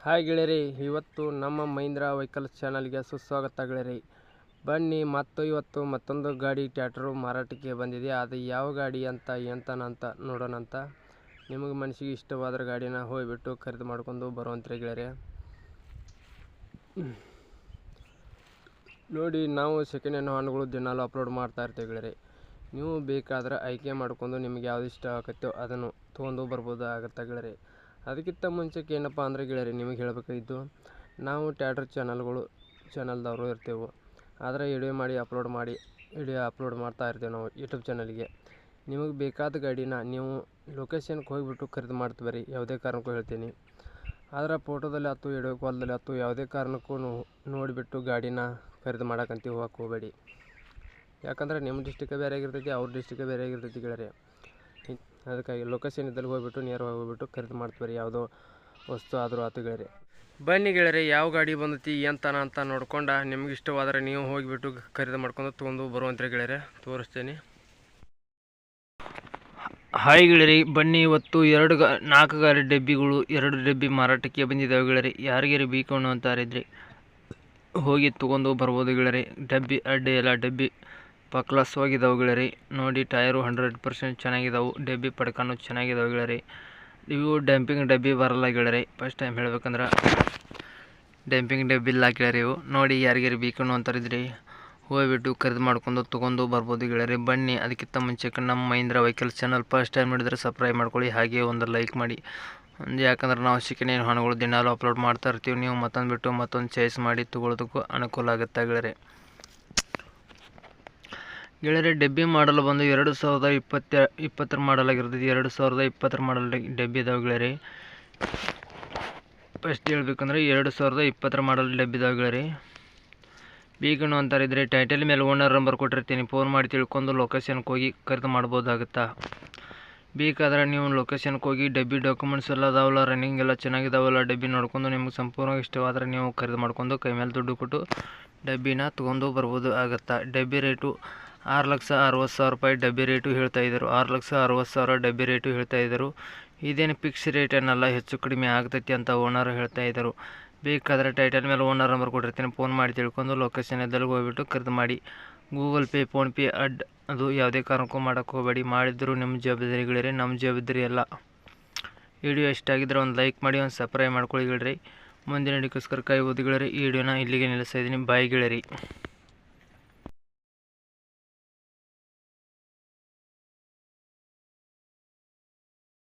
Hi ಗೆಳೆಯರಿ, ಇವತ್ತು ನಮ್ಮ Mahindra vehicles ಚಾನಲ್ಗೆ ಸುಸ್ವಾಗತ ಗೆಳೆಯರಿ. ಬನ್ನಿ, ಇವತ್ತು ಮತ್ತೊಂದು ಗಾಡಿ ಟ್ರ್ಯಾಕ್ಟರು ಮಾರಾಟಕ್ಕೆ ಬಂದಿದೆ. ಅದು ಯಾವ ಗಾಡಿ ಅಂತ ಎಂತನಂತ ನೋಡೋಣಂತ. ನಿಮಗೆ ಮನಸ್ಸಿಗೆ ಇಷ್ಟವಾದ ಗಾಡಿನ ಹೋಗಿಬಿಟ್ಟು ಖರೀದಿ ಮಾಡ್ಕೊಂಡು ಬರುವಂತ್ರಿ ಗೆಳೆಯರಿ. ನೋಡಿ, ನಾವು ಸೆಕೆಂಡ್ ಹ್ಯಾಂಡ್ ವಾಹನಗಳು ದಿನಾಲು ಅಪ್ಲೋಡ್ ಮಾಡ್ತಾ ಇರ್ತೀವಿ ಗೆಳೆಯರಿ. ನೀವು ಬೇಕಾದ್ರೆ ಆಯ್ಕೆ ಮಾಡ್ಕೊಂಡು ನಿಮ್ಗೆ ಯಾವ್ದು ಇಷ್ಟ ಆಗುತ್ತೋ ಅದನ್ನು ತೊಗೊಂಡು ಬರ್ಬೋದು ಆಗುತ್ತೆ ಗೆಳೆಯರಿ. ಅದಕ್ಕಿಂತ ಮುಂಚೆಗೆ ಏನಪ್ಪ ಅಂದರೆ ಗೆಳೆಯರಿ, ನಿಮಗೆ ಹೇಳಬೇಕಾಗಿದ್ದು, ನಾವು ಟ್ರ್ಯಾಕ್ಟರ್ ಚಾನಲ್ದವರು ಇರ್ತೇವೆ. ಆದರೆ ವಿಡಿಯೋ ಅಪ್ಲೋಡ್ ಮಾಡ್ತಾ ಇರ್ತೇವೆ ನಾವು ಯೂಟ್ಯೂಬ್ ಚಾನಲ್ಗೆ. ನಿಮಗೆ ಬೇಕಾದ ಗಾಡಿನ ನೀವು ಲೊಕೇಶನ್ಗೆ ಹೋಗಿಬಿಟ್ಟು ಖರೀದಿ ಮಾಡ್ತೀವಿ ಯಾವುದೇ ಕಾರಣಕ್ಕೂ ಹೇಳ್ತೀನಿ. ಆದರೆ ಫೋಟೋದಲ್ಲಿ ಆಯ್ತು, ವಿಡಿಯೋ ಕಾಲ್ದಲ್ಲಿ ಆಯ್ತು, ಯಾವುದೇ ಕಾರಣಕ್ಕೂ ನೋಡಿಬಿಟ್ಟು ಗಾಡಿನ ಖರೀದಿ ಮಾಡೋಕ್ಕಂತ ಹೋಗಕ್ಕೆ ಹೋಗಬೇಡಿ. ಯಾಕಂದರೆ ನಿಮ್ಮ ಡಿಸ್ಟಿಕ್ ಬೇರೆ ಆಗಿರ್ತೈತಿ, ಅವ್ರ ಡಿಸ್ಟಿಕ್ ಬೇರೆ ಆಗಿರ್ತೈತಿ ಗೆಳೆಯರಿ. ಅದಕ್ಕಾಗಿ ಲೊಕೇಶನ್ ಇದ್ದಲ್ಲಿ ಹೋಗ್ಬಿಟ್ಟು ನೇರವಾಗಿ ಹೋಗ್ಬಿಟ್ಟು ಖರೀದಿ ಮಾಡ್ತೀವಿ ಯಾವುದೋ ವಸ್ತು ಆದರೂ ಆತು ಗೆಳೆಯರಿ. ಬನ್ನಿ ಗೆಳೆಯರಿ, ಯಾವ ಗಾಡಿ ಬಂದೈತಿ ಎಂತನ ಅಂತ ನೋಡ್ಕೊಂಡು ನಿಮ್ಗೆ ಇಷ್ಟವಾದರೆ ನೀವು ಹೋಗಿಬಿಟ್ಟು ಖರೀದಿ ಮಾಡ್ಕೊಂಡು ತೊಗೊಂಡು ಬರುವಂತ್ರಿ ಗೆಳೆಯರಿ. ತೋರಿಸ್ತೀನಿ. ಹಾಯ್ ಗೆಳೆಯರಿ, ಬನ್ನಿ, ಇವತ್ತು 4 ಗಾಡಿ ಡಬ್ಬಿಗಳು 2 ಡಬ್ಬಿ ಮಾರಾಟಕ್ಕೆ ಬಂದಿದ್ದಾವೆ ಗೆಳೆಯರಿ. ಯಾರಿಗಾರಿ ಬೇಕು ಅಂತಾರಿದ್ರಿ ಹೋಗಿ ತೊಗೊಂಡು ಬರ್ಬೋದು ಗೆಳೆಯರಿ. ಡಬ್ಬಿ ಅಡ್ಡಿ ಎಲ್ಲ ಡಬ್ಬಿ ಪಕ್ಲಸ್ವಾಗಿದ್ದಾವೆ ಗೆಳೆಯರಿ. ನೋಡಿ, ಟೈರು 100% ಚೆನ್ನಾಗಿದ್ದಾವೆ. ಡಬ್ಬಿ ಪಡ್ಕಾನು ಚೆನ್ನಾಗಿದ್ದಾವೆ ಗೆಳೆಯರಿ. ಇವು ಡಂಪಿಂಗ್ ಡಬ್ಬಿ ಬರಲ್ಲ ಗೆಳೆಯರಿ. ಫಸ್ಟ್ ಟೈಮ್ ಹೇಳ್ಬೇಕಂದ್ರೆ ಡಂಪಿಂಗ್ ಡಬ್ಬಿ ಇಲ್ಲ ಗೆಳೆಯರಿ ಇವು. ನೋಡಿ, ಯಾರಿಗಾರಿ ಬೇಕು ಅಂತಾರಿದ್ರಿ ಹೋಗ್ಬಿಟ್ಟು ಖರೀದಿ ಮಾಡ್ಕೊಂಡು ತೊಗೊಂಡು ಬರ್ಬೋದು ಗೆಳೆಯರಿ. ಬನ್ನಿ, ಅದಕ್ಕಿಂತ ಮುಂಚೆಗೆ ನಮ್ಮ Mahindra vehicles channel first time ನೋಡಿದರೆ ಸಬ್ಸ್ಕ್ರೈಬ್ ಮಾಡ್ಕೊಳ್ಳಿ, ಹಾಗೆ ಒಂದು ಲೈಕ್ ಮಾಡಿ. ಯಾಕಂದ್ರೆ ನಾವು ಸೆಕೆಂಡ್ ಹ್ಯಾಂಡ್ ವಾಹನಗಳು ದಿನಾಲು ಅಪ್ಲೋಡ್ ಮಾಡ್ತಾ ಇರ್ತೀವಿ. ನೀವು ಮತ್ತೊಂದು ಚಾಯ್ಸ್ ಮಾಡಿ ತೊಗೊಳೋದಕ್ಕೂ ಅನುಕೂಲ ಆಗುತ್ತೆ ಗೆಳೆಯರಿ. ಡಬ್ಬಿ ಮಾಡಲು ಬಂದು 2020 ಮಾಡಲ್ ಆಗಿರ್ತೈತಿ. 2020 ಮಾಡಲ್ ಡಬ್ಬಿ ಇದಾವೆ ಗೆಳೆಯರಿ. ಫಸ್ಟ್ ಹೇಳ್ಬೇಕಂದ್ರೆ 2020 ಮಾಡಲ್ ಡಬ್ಬಿ ಇದಾವೆ ಗೆಳೆಯರಿ. ಬೇಕಣ್ಣು ಅಂತಾರಿದ್ರೆ ಟೈಟಲ್ ಮೇಲೆ ಓನರ್ ನಂಬರ್ ಕೊಟ್ಟಿರ್ತೀನಿ, ಫೋನ್ ಮಾಡಿ ತಿಳ್ಕೊಂಡು ಲೊಕೇಶನ್ಗೆ ಹೋಗಿ ಖರೀದಿ ಮಾಡ್ಬೋದಾಗುತ್ತಾ. ಬೇಕಾದ್ರೆ ನೀವು ಲೊಕೇಶನ್ಗೆ ಹೋಗಿ ಡಬ್ಬಿ ಡಾಕ್ಯುಮೆಂಟ್ಸ್ ಎಲ್ಲ ಅದಾವಲ್ಲ, ರನ್ನಿಂಗ್ ಎಲ್ಲ ಚೆನ್ನಾಗಿದಾವಲ್ಲ, ಡಬ್ಬಿ ನೋಡ್ಕೊಂಡು ನಿಮ್ಗೆ ಸಂಪೂರ್ಣ ಇಷ್ಟವಾದರೆ ನೀವು ಖರೀದಿ ಮಾಡ್ಕೊಂಡು ಕೈ ಮೇಲೆ ದುಡ್ಡು ಕೊಟ್ಟು ಡಬ್ಬಿನ ತೊಗೊಂಡು ಬರ್ಬೋದು ಆಗುತ್ತಾ. ಡಬ್ಬಿ ರೇಟು 6,60,000 ರೂಪಾಯಿ ಡಬ್ಬಿ ರೇಟು ಹೇಳ್ತಾಯಿದ್ದರು. 6,60,000 ಡಬ್ಬಿ ರೇಟು ಹೇಳ್ತಾಯಿದ್ದರು. ಇದೇನು ಫಿಕ್ಸ್ ರೇಟ್ ಏನಲ್ಲ, ಹೆಚ್ಚು ಕಡಿಮೆ ಆಗ್ತೈತಿ ಅಂತ ಓನರ್ ಹೇಳ್ತಾಯಿದ್ದರು. ಬೇಕಾದರೆ ಟೈಟಲ್ ಮೇಲೆ ಓನರ್ ನಂಬರ್ ಕೊಟ್ಟಿರ್ತೀನಿ, ಫೋನ್ ಮಾಡಿ ತಿಳ್ಕೊಂಡು ಲೊಕೇಶನ್ ಇದ್ದಲ್ಲಿ ಹೋಗ್ಬಿಟ್ಟು ಖರೀದಿ ಮಾಡಿ. ಗೂಗಲ್ ಪೇ, ಫೋನ್ಪೇ ಅದು ಯಾವುದೇ ಕಾರಣಕ್ಕೂ ಮಾಡೋಕ್ಕೆ ಹೋಗಬೇಡಿ. ಮಾಡಿದ್ರು ನಿಮ್ಮ ಜವಾಬ್ದಾರಿ ಗೆಳೆಯರಿ, ನಮ್ಮ ಜವಾಬ್ದಾರಿ ಎಲ್ಲ. ವಿಡಿಯೋ ಇಷ್ಟ ಆಗಿದ್ರೆ ಒಂದು ಲೈಕ್ ಮಾಡಿ, ಒಂದು ಸಬ್ಸ್ಕ್ರೈಬ್ ಮಾಡ್ಕೊಳ್ಳಿ ಗೆಳೆಯರಿ. ಮುಂದಿನ ವಿಡಿಯೋಕ್ಕೋಸ್ಕರ ಕಾಯ್ಬೋದು ಗೆಳೆಯರಿ. ಈ ವಿಡಿಯೋನ ಇಲ್ಲಿಗೆ ನಿಲ್ಲಿಸ್ತಾ ಇದ್ದೀನಿ. ಬಾಯ್ ಗೆಳೆಯರಿ.